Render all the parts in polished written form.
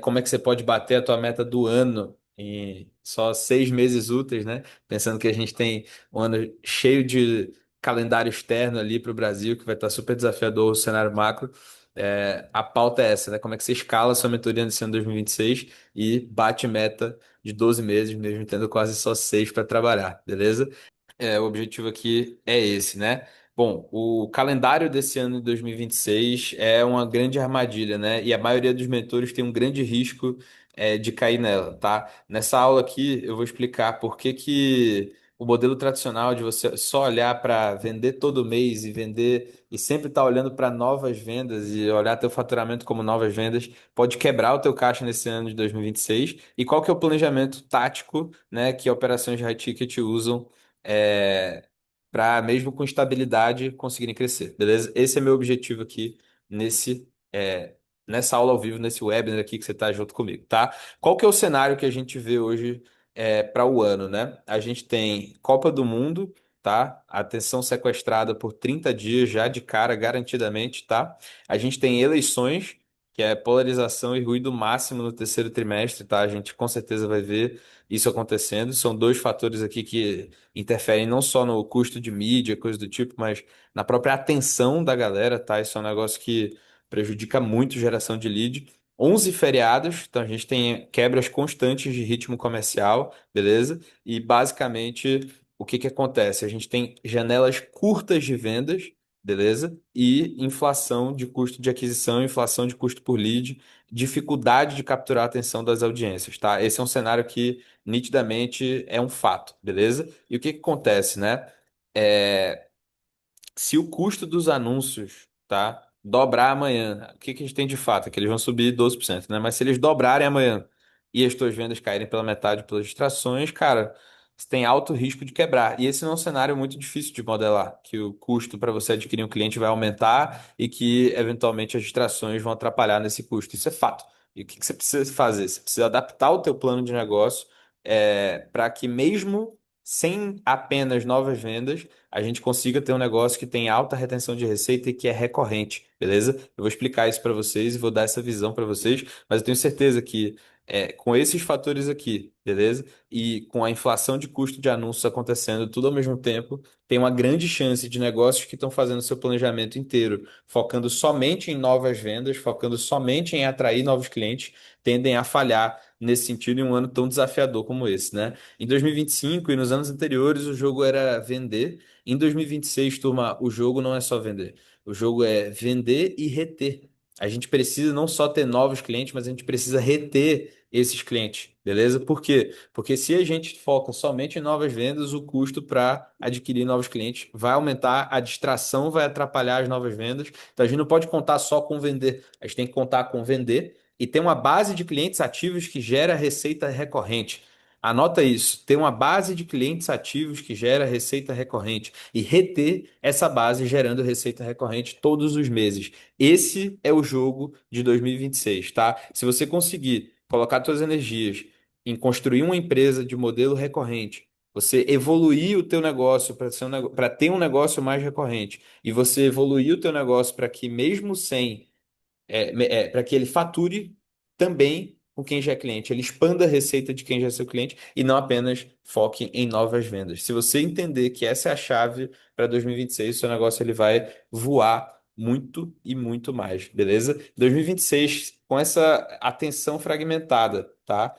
como é que você pode bater a tua meta do ano em só 6 meses úteis, né? Pensando que a gente tem um ano cheio de calendário externo ali para o Brasil, que vai estar super desafiador o cenário macro. A pauta é essa, né? Como é que você escala a sua mentoria nesse ano 2026 e bate meta de 12 meses, mesmo tendo quase só 6 para trabalhar, beleza? O objetivo aqui é esse, né? Bom, o calendário desse ano de 2026 é uma grande armadilha, né? E a maioria dos mentores tem um grande risco de cair nela, tá? Nessa aula aqui eu vou explicar por que que o modelo tradicional de você só olhar para vender todo mês e vender e sempre estar olhando para novas vendas e olhar teu faturamento como novas vendas pode quebrar o teu caixa nesse ano de 2026 e qual que é o planejamento tático, né, que operações de high ticket usam para mesmo com estabilidade conseguirem crescer, beleza? Esse é meu objetivo aqui nesse nessa aula ao vivo, nesse webinar aqui que você está junto comigo, tá? Qual que é o cenário que a gente vê hoje para o ano, né? A gente tem Copa do Mundo, tá? Atenção sequestrada por 30 dias já de cara, garantidamente, tá? A gente tem eleições, que é polarização e ruído máximo no terceiro trimestre, tá? A gente com certeza vai ver isso acontecendo. São dois fatores aqui que interferem não só no custo de mídia, coisa do tipo, mas na própria atenção da galera, tá? Isso é um negócio que prejudica muito a geração de lead. 11 feriados, então a gente tem quebras constantes de ritmo comercial, beleza? E basicamente o que que acontece? A gente tem janelas curtas de vendas, beleza? E inflação de custo de aquisição, inflação de custo por lead, dificuldade de capturar a atenção das audiências, tá? Esse é um cenário que nitidamente é um fato, beleza? E o que que acontece, né? É, se o custo dos anúncios, tá, dobrar amanhã, o que que a gente tem de fato? É que eles vão subir 12%, né? Mas se eles dobrarem amanhã e as tuas vendas caírem pela metade pelas distrações, cara, você tem alto risco de quebrar. E esse não é um cenário muito difícil de modelar, que o custo para você adquirir um cliente vai aumentar e que, eventualmente, as distrações vão atrapalhar nesse custo. Isso é fato. E o que que você precisa fazer? Você precisa adaptar o teu plano de negócio para que mesmo sem apenas novas vendas, a gente consiga ter um negócio que tem alta retenção de receita e que é recorrente, beleza? Eu vou explicar isso para vocês e vou dar essa visão para vocês, mas eu tenho certeza que com esses fatores aqui, beleza? E com a inflação de custo de anúncios acontecendo tudo ao mesmo tempo, tem uma grande chance de negócios que estão fazendo seu planejamento inteiro, focando somente em novas vendas, focando somente em atrair novos clientes, tendem a falhar nesse sentido em um ano tão desafiador como esse, né? Em 2025 e nos anos anteriores, o jogo era vender. Em 2026, turma, o jogo não é só vender. O jogo é vender e reter. A gente precisa não só ter novos clientes, mas a gente precisa reter esses clientes, beleza? Por quê? Porque se a gente foca somente em novas vendas, o custo para adquirir novos clientes vai aumentar, a distração vai atrapalhar as novas vendas. Então a gente não pode contar só com vender, a gente tem que contar com vender e ter uma base de clientes ativos que gera receita recorrente. Anota isso, ter uma base de clientes ativos que gera receita recorrente e reter essa base gerando receita recorrente todos os meses. Esse é o jogo de 2026, tá? Se você conseguir colocar suas energias em construir uma empresa de modelo recorrente, você evoluir o teu negócio para ser para ter um negócio mais recorrente e você evoluir o teu negócio para que mesmo sem para que ele fature também com quem já é cliente. Ele expanda a receita de quem já é seu cliente e não apenas foque em novas vendas. Se você entender que essa é a chave para 2026, o seu negócio ele vai voar muito e muito mais, beleza? 2026, com essa atenção fragmentada, tá?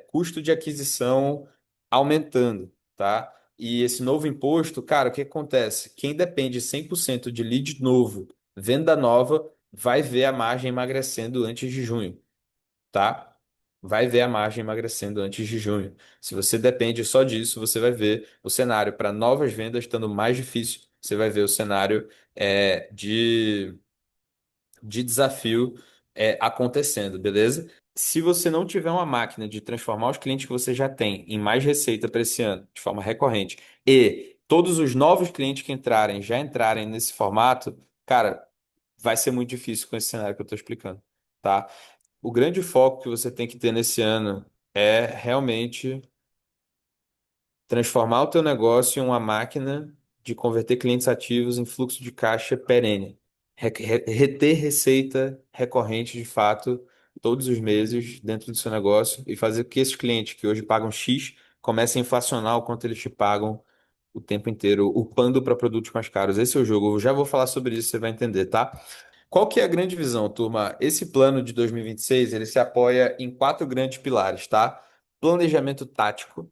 Custo de aquisição aumentando, tá? E esse novo imposto, cara, o que acontece? Quem depende 100% de lead novo, venda nova, vai ver a margem emagrecendo antes de junho, tá? Vai ver a margem emagrecendo antes de junho. Se você depende só disso, você vai ver o cenário para novas vendas estando mais difícil. Você vai ver o cenário de desafio acontecendo, beleza? Se você não tiver uma máquina de transformar os clientes que você já tem em mais receita para esse ano, de forma recorrente, e todos os novos clientes que entrarem já entrarem nesse formato, cara, vai ser muito difícil com esse cenário que eu estou explicando, tá? O grande foco que você tem que ter nesse ano é realmente transformar o teu negócio em uma máquina de converter clientes ativos em fluxo de caixa perene. Reter receita recorrente de fato todos os meses dentro do seu negócio e fazer com que esses clientes que hoje pagam X comecem a inflacionar o quanto eles te pagam o tempo inteiro, upando para produtos mais caros. Esse é o jogo. Eu já vou falar sobre isso, você vai entender, tá? Qual que é a grande visão, turma? Esse plano de 2026, ele se apoia em quatro grandes pilares, tá? Planejamento tático,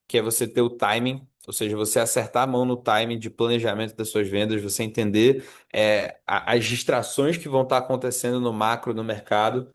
que é você ter o timing, ou seja, você acertar a mão no timing de planejamento das suas vendas, você entender as distrações que vão estar acontecendo no macro, no mercado,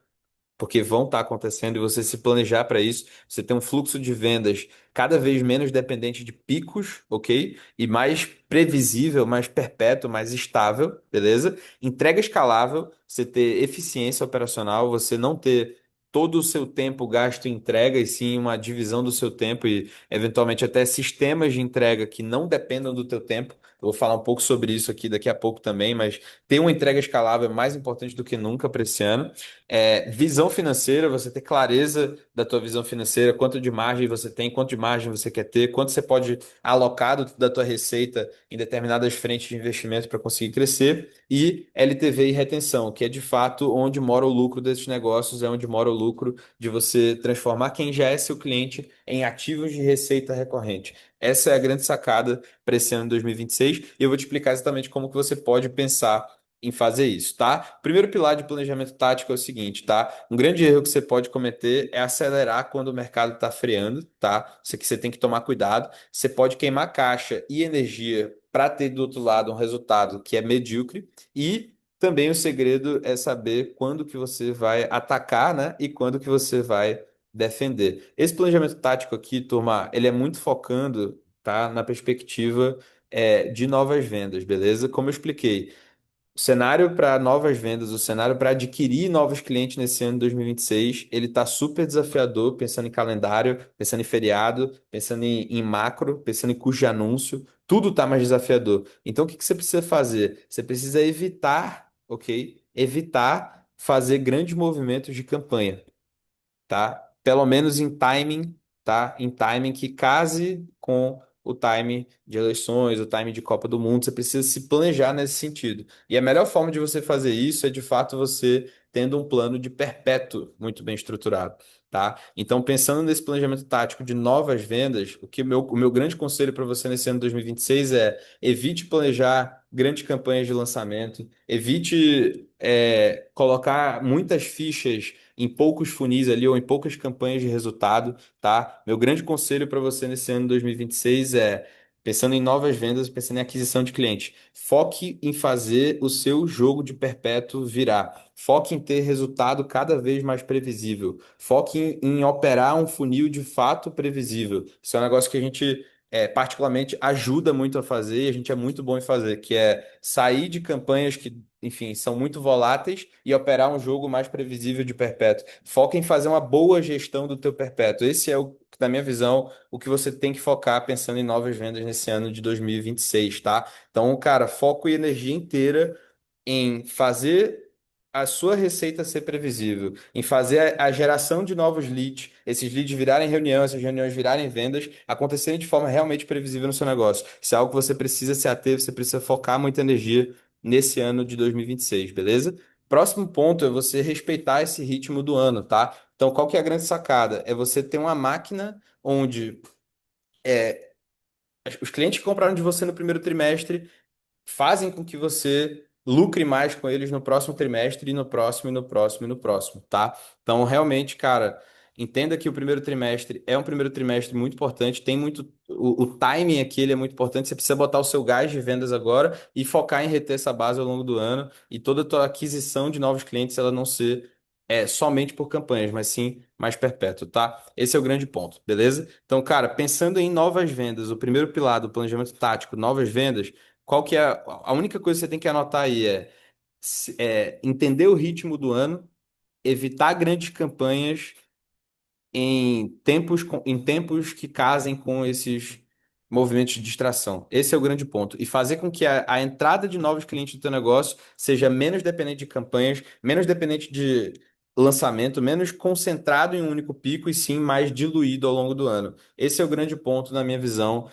porque vão estar acontecendo e você se planejar para isso, você ter um fluxo de vendas cada vez menos dependente de picos, ok? E mais previsível, mais perpétuo, mais estável, beleza? Entrega escalável, você ter eficiência operacional, você não ter todo o seu tempo gasto em entrega, e sim uma divisão do seu tempo e eventualmente até sistemas de entrega que não dependam do teu tempo. Eu vou falar um pouco sobre isso aqui daqui a pouco também, mas ter uma entrega escalável é mais importante do que nunca para esse ano. Visão financeira, você ter clareza da tua visão financeira, quanto de margem você tem, quanto de margem você quer ter, quanto você pode alocar da tua receita em determinadas frentes de investimento para conseguir crescer, e LTV e retenção, que é de fato onde mora o lucro desses negócios, é onde mora o lucro de você transformar quem já é seu cliente em ativos de receita recorrente. Essa é a grande sacada para esse ano de 2026, e eu vou te explicar exatamente como que você pode pensar em fazer isso, tá? O primeiro pilar de planejamento tático é o seguinte, tá? Um grande erro que você pode cometer é acelerar quando o mercado está freando, tá? Isso aqui você tem que tomar cuidado. Você pode queimar caixa e energia para ter do outro lado um resultado que é medíocre, e também o segredo é saber quando que você vai atacar, né? E quando que você vai defender. Esse planejamento tático aqui, turma, ele é muito focando, tá? Na perspectiva de novas vendas, beleza? Como eu expliquei. O cenário para novas vendas, o cenário para adquirir novos clientes nesse ano de 2026, ele está super desafiador, pensando em calendário, pensando em feriado, pensando em macro, pensando em custo de anúncio, tudo está mais desafiador. Então, o que que você precisa fazer? Você precisa evitar, ok? Evitar fazer grandes movimentos de campanha, tá? Pelo menos em timing, tá? Em timing que case com o time de eleições, o time de Copa do Mundo. Você precisa se planejar nesse sentido. E a melhor forma de você fazer isso é, de fato, você tendo um plano de perpétuo muito bem estruturado, tá? Então, pensando nesse planejamento tático de novas vendas, o meu grande conselho para você nesse ano de 2026 é: evite planejar grandes campanhas de lançamento, evite colocar muitas fichas em poucos funis ali ou em poucas campanhas de resultado, tá? Meu grande conselho para você nesse ano de 2026 é, pensando em novas vendas, pensando em aquisição de clientes, foque em fazer o seu jogo de perpétuo virar. Foque em ter resultado cada vez mais previsível. Foque em operar um funil de fato previsível. Isso é um negócio que a gente particularmente ajuda muito a fazer, e a gente é muito bom em fazer, que é sair de campanhas que, enfim, são muito voláteis e operar um jogo mais previsível de perpétuo. Foca em fazer uma boa gestão do teu perpétuo. Esse é, na minha visão, o que você tem que focar pensando em novas vendas nesse ano de 2026, tá? Então, cara, foco e energia inteira em fazer a sua receita ser previsível, em fazer a geração de novos leads, esses leads virarem reunião, essas reuniões virarem vendas, acontecerem de forma realmente previsível no seu negócio. Isso é algo que você precisa se ater, você precisa focar muita energia nesse ano de 2026, beleza? Próximo ponto é você respeitar esse ritmo do ano, tá? Então, qual que é a grande sacada? É você ter uma máquina onde os clientes que compraram de você no primeiro trimestre fazem com que você lucre mais com eles no próximo trimestre e no próximo e no próximo e no próximo, tá? Então, realmente, cara, entenda que o primeiro trimestre é um primeiro trimestre muito importante, tem muito o timing aqui, ele é muito importante, você precisa botar o seu gás de vendas agora e focar em reter essa base ao longo do ano, e toda a tua aquisição de novos clientes ela não ser somente por campanhas, mas sim mais perpétuo, tá? Esse é o grande ponto, beleza? Então, cara, pensando em novas vendas, o primeiro pilar do planejamento tático, novas vendas, qual que é a única coisa que você tem que anotar aí é entender o ritmo do ano, evitar grandes campanhas em tempos que casem com esses movimentos de distração. Esse é o grande ponto. E fazer com que a entrada de novos clientes do teu negócio seja menos dependente de campanhas, menos dependente de lançamento, menos concentrado em um único pico e sim mais diluído ao longo do ano. Esse é o grande ponto na minha visão.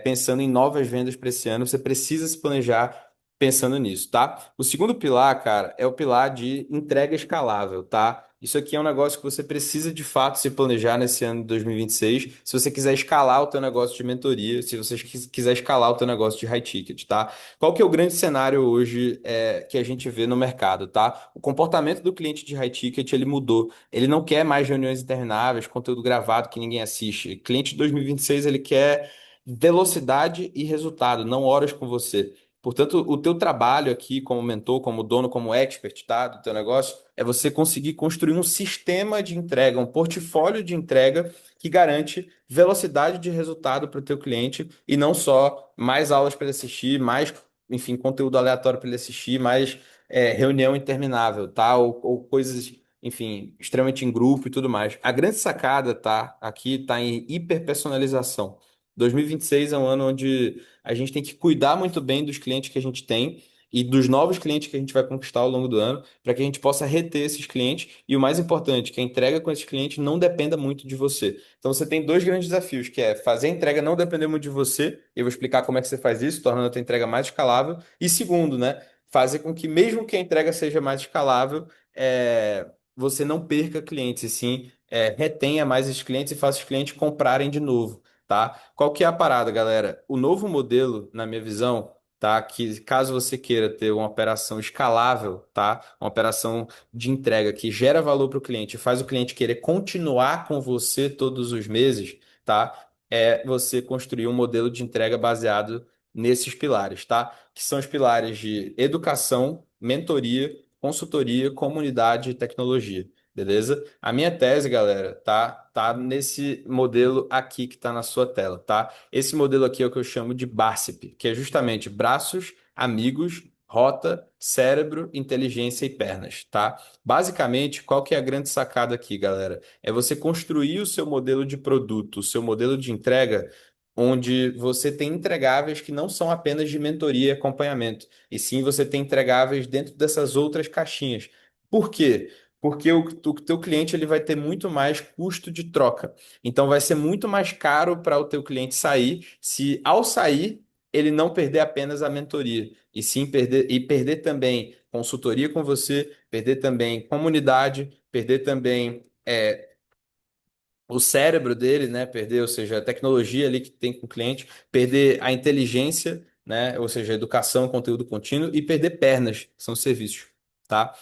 Pensando em novas vendas para esse ano, você precisa se planejar pensando nisso, tá? O segundo pilar, cara, é o pilar de entrega escalável, tá? Isso aqui é um negócio que você precisa de fato se planejar nesse ano de 2026, se você quiser escalar o teu negócio de mentoria, se você quiser escalar o teu negócio de high ticket, tá? Qual que é o grande cenário hoje que a gente vê no mercado, tá? O comportamento do cliente de high ticket, ele mudou. Ele não quer mais reuniões intermináveis, conteúdo gravado que ninguém assiste. O cliente de 2026, ele quer velocidade e resultado, não horas com você. Portanto, o teu trabalho aqui como mentor, como dono, como expert, tá, do teu negócio, é você conseguir construir um sistema de entrega, um portfólio de entrega que garante velocidade de resultado para o teu cliente e não só mais aulas para ele assistir, mais, enfim, conteúdo aleatório para ele assistir, mais reunião interminável, tá? Ou coisas, enfim, extremamente em grupo e tudo mais. A grande sacada, tá, aqui tá em hiperpersonalização. 2026 é um ano onde a gente tem que cuidar muito bem dos clientes que a gente tem e dos novos clientes que a gente vai conquistar ao longo do ano, para que a gente possa reter esses clientes e o mais importante, que a entrega com esses clientes não dependa muito de você. Então você tem dois grandes desafios, que é fazer a entrega não depender muito de você, e eu vou explicar como é que você faz isso, tornando a tua entrega mais escalável, e segundo, né, fazer com que mesmo que a entrega seja mais escalável, você não perca clientes, e sim retenha mais esses clientes e faça os clientes comprarem de novo. Tá? Qual que é a parada, galera? O novo modelo, na minha visão, tá? Que caso você queira ter uma operação escalável, tá? Uma operação de entrega que gera valor para o cliente, faz o cliente querer continuar com você todos os meses, tá? É você construir um modelo de entrega baseado nesses pilares, tá? Que são os pilares de educação, mentoria, consultoria, comunidade e tecnologia. Beleza? A minha tese, galera, tá nesse modelo aqui que tá na sua tela, tá? Esse modelo aqui é o que eu chamo de BARCIP, que é justamente braços, amigos, rota, cérebro, inteligência e pernas, tá? Basicamente, qual que é a grande sacada aqui, galera? É você construir o seu modelo de produto, o seu modelo de entrega, onde você tem entregáveis que não são apenas de mentoria e acompanhamento, e sim você tem entregáveis dentro dessas outras caixinhas. Por quê? Porque o teu cliente ele vai ter muito mais custo de troca. Então vai ser muito mais caro para o teu cliente sair, se ao sair ele não perder apenas a mentoria, e sim perder também consultoria com você, perder também comunidade, perder também o cérebro dele, né? Perder, ou seja, a tecnologia ali que tem com o cliente, perder a inteligência, né? Ou seja, a educação, conteúdo contínuo, e perder pernas, que são serviços. Tá?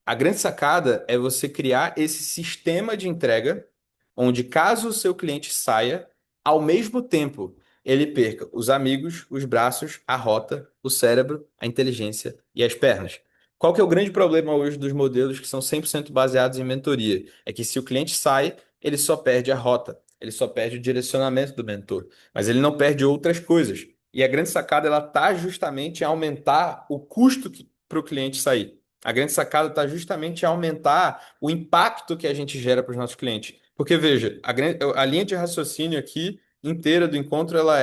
A grande sacada é você criar esse sistema de entrega, onde caso o seu cliente saia, ao mesmo tempo ele perca os amigos, os braços, a rota, o cérebro, a inteligência e as pernas. Qual que é o grande problema hoje dos modelos que são 100% baseados em mentoria? É que se o cliente sai, ele só perde a rota, ele só perde o direcionamento do mentor, mas ele não perde outras coisas. E a grande sacada ela está justamente em aumentar o custo para o cliente sair. A grande sacada está justamente em aumentar o impacto que a gente gera para os nossos clientes. Porque, veja, a linha de raciocínio aqui inteira do encontro, ela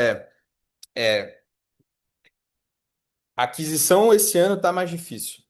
a aquisição esse ano está mais difícil.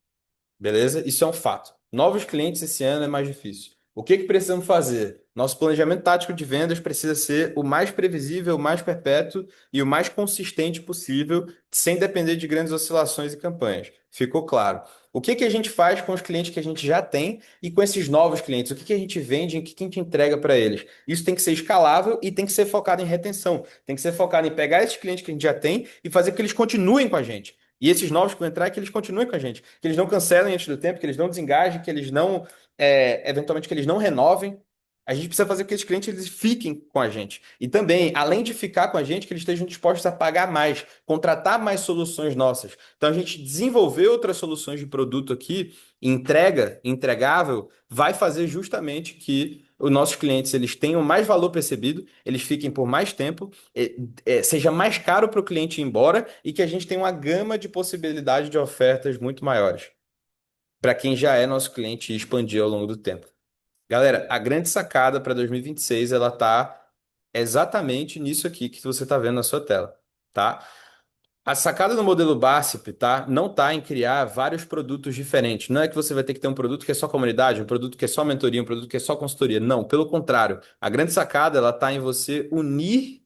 Beleza? Isso é um fato. Novos clientes esse ano é mais difícil. O que que precisamos fazer? Nosso planejamento tático de vendas precisa ser o mais previsível, o mais perpétuo e o mais consistente possível, sem depender de grandes oscilações e campanhas. Ficou claro. O que que a gente faz com os clientes que a gente já tem e com esses novos clientes? O que que a gente vende, o que que a gente entrega para eles? Isso tem que ser escalável e tem que ser focado em retenção. Tem que ser focado em pegar esses clientes que a gente já tem e fazer com que eles continuem com a gente. E esses novos que vão entrar, que eles continuem com a gente. Que eles não cancelem antes do tempo, que eles não desengajem, que eles não, eventualmente, que eles não renovem. A gente precisa fazer com que esses clientes eles fiquem com a gente. E também, além de ficar com a gente, que eles estejam dispostos a pagar mais, contratar mais soluções nossas. Então, a gente desenvolver outras soluções de produto aqui, entregável, vai fazer justamente que os nossos clientes eles tenham mais valor percebido, eles fiquem por mais tempo seja mais caro para o cliente ir embora e que a gente tenha uma gama de possibilidade de ofertas muito maiores para quem já é nosso cliente e expandir ao longo do tempo. Galera, a grande sacada para 2026 ela tá exatamente nisso aqui que você está vendo na sua tela, tá? A sacada do modelo BASIP, tá? Não tá em criar vários produtos diferentes. Não é que você vai ter que ter um produto que é só comunidade, um produto que é só mentoria, um produto que é só consultoria. Não, pelo contrário. A grande sacada, ela tá em você unir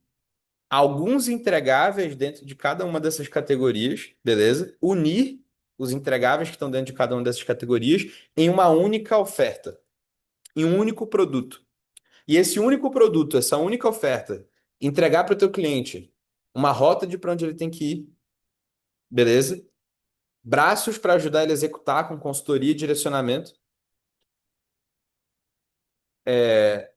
alguns entregáveis dentro de cada uma dessas categorias, beleza? Unir os entregáveis que estão dentro de cada uma dessas categorias em uma única oferta. em um único produto. E esse único produto, essa única oferta, entregar para o teu cliente uma rota de para onde ele tem que ir, beleza? Braços para ajudar ele a executar com consultoria e direcionamento,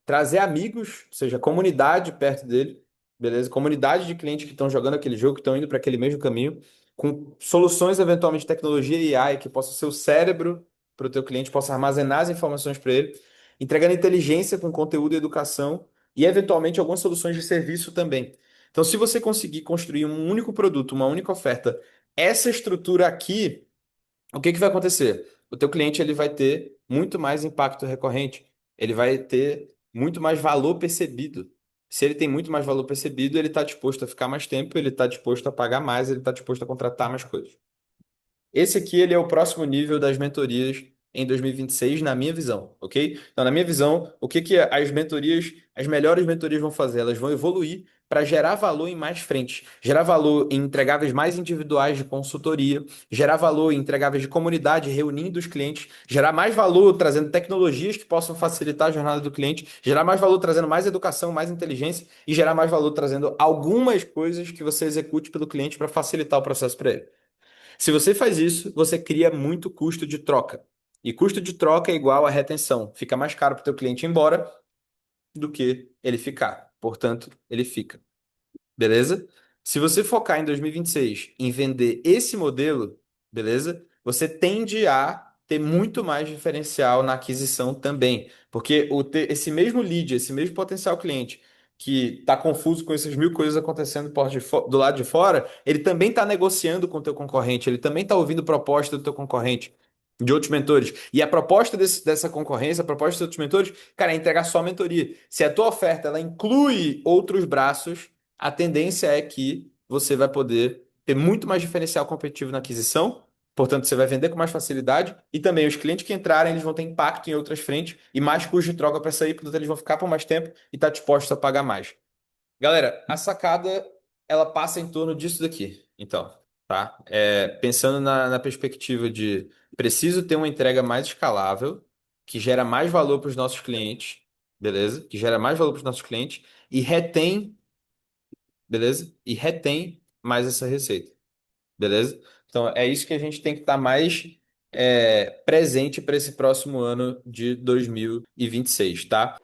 trazer amigos, ou seja, comunidade perto dele, beleza? Comunidade de clientes que estão jogando aquele jogo, que estão indo para aquele mesmo caminho, com soluções eventualmente de tecnologia e AI que possa ser o cérebro para o teu cliente, possa armazenar as informações para ele, entregando inteligência com conteúdo e educação e eventualmente algumas soluções de serviço também. Então, se você conseguir construir um único produto, uma única oferta, essa estrutura aqui, o que que vai acontecer? O teu cliente ele vai ter muito mais impacto recorrente, ele vai ter muito mais valor percebido. Se ele tem muito mais valor percebido, ele está disposto a ficar mais tempo, ele está disposto a pagar mais, ele está disposto a contratar mais coisas. Esse aqui ele é o próximo nível das mentorias em 2026, na minha visão, ok? Então, na minha visão, o que que as mentorias, as melhores mentorias vão fazer? Elas vão evoluir para gerar valor em mais frentes, gerar valor em entregáveis mais individuais de consultoria, gerar valor em entregáveis de comunidade, reunindo os clientes, gerar mais valor trazendo tecnologias que possam facilitar a jornada do cliente, gerar mais valor trazendo mais educação, mais inteligência e gerar mais valor trazendo algumas coisas que você execute pelo cliente para facilitar o processo para ele. Se você faz isso, você cria muito custo de troca. E custo de troca é igual a retenção. Fica mais caro para o teu cliente ir embora do que ele ficar. Portanto, ele fica. Beleza? Se você focar em 2026 em vender esse modelo, beleza? Você tende a ter muito mais diferencial na aquisição também. Porque esse mesmo lead, esse mesmo potencial cliente que está confuso com essas mil coisas acontecendo do lado de fora, ele também está negociando com o teu concorrente, ele também está ouvindo proposta do teu concorrente, de outros mentores. E a proposta dessa concorrência, a proposta dos outros mentores, cara, é entregar só mentoria. Se a tua oferta ela inclui outros braços, a tendência é que você vai poder ter muito mais diferencial competitivo na aquisição, portanto, você vai vender com mais facilidade e também os clientes que entrarem, eles vão ter impacto em outras frentes e mais custo de troca para sair, portanto, eles vão ficar por mais tempo e estar dispostos a pagar mais. Galera, a sacada, ela passa em torno disso daqui, então, tá? Pensando na perspectiva de preciso ter uma entrega mais escalável, que gera mais valor para os nossos clientes, beleza? Que gera mais valor para os nossos clientes e retém, beleza? E retém mais essa receita, beleza? Então é isso que a gente tem que estar mais presente para esse próximo ano de 2026, tá?